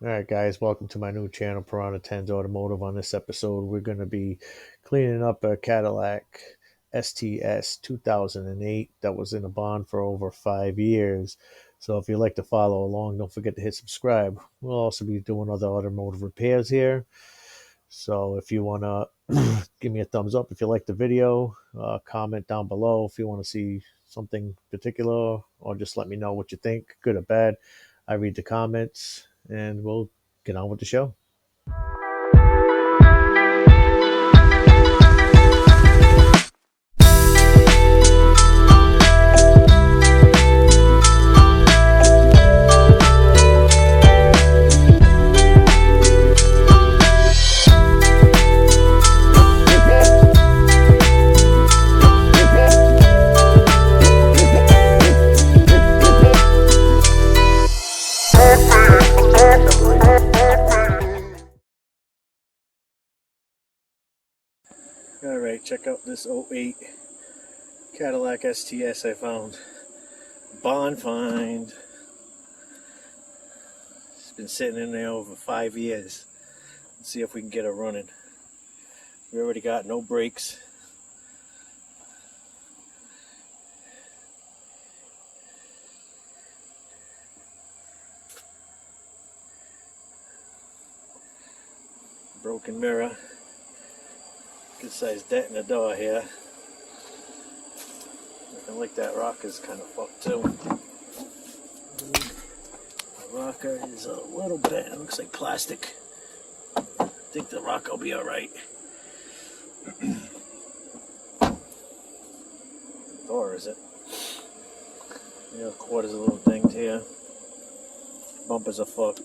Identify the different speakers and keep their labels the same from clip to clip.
Speaker 1: All right, guys, welcome to my new channel, Piranha 10's Automotive. On this episode, we're going to be cleaning up a Cadillac STS 2008 that was in a bond for over 5 years. So if you'd like to follow along, don't forget to hit subscribe. We'll also be doing other automotive repairs here. So if you want to give me a thumbs up if you like the video, comment down below if you want to see something particular, or just let me know what you think, good or bad. I read the comments, and we'll get on with the show. Alright, check out this '08 Cadillac STS I found. Bond find. It's been sitting in there over 5 years. Let's see if we can get it running. We already got no brakes. Broken mirror. Good sized dent in the door here. I like that rocker's kind of fucked too. The rocker is a little bit, it looks like plastic. I think the rocker will be alright. Door, is it? Yeah, quarters a little dinged here. Bumpers are fucked.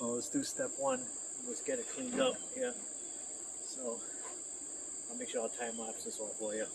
Speaker 1: Well, let's do step one. Let's get it cleaned up here. So I'll make sure I'll time lapse this one for you.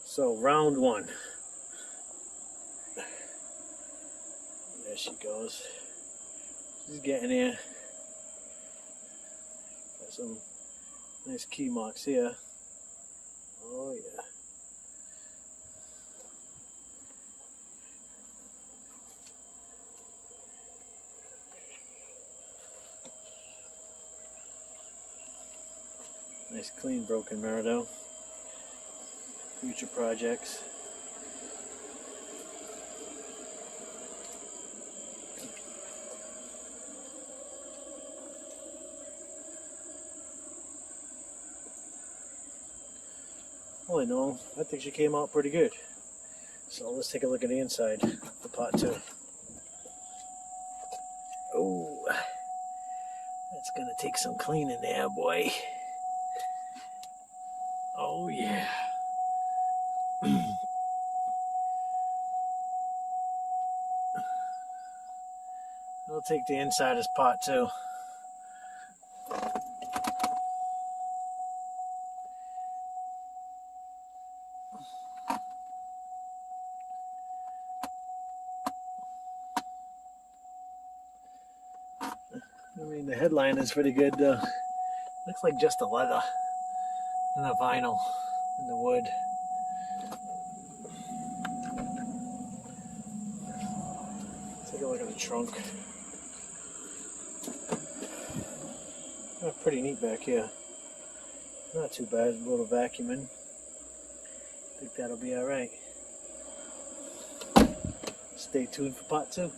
Speaker 1: So round one. There she goes. She's getting here. Got some nice key marks here. Oh yeah. Nice clean broken mirror though. Future projects. All in all, I think she came out pretty good. So let's take a look at the inside for part two. Oh, that's gonna take some cleaning there, boy. Oh yeah. We'll take the inside as part two. I mean, the headline is pretty good. Looks like just the leather and the vinyl and the wood. Take a look at the trunk. Pretty neat back here. Not too bad. A little vacuuming. I think that'll be alright. Stay tuned for part two.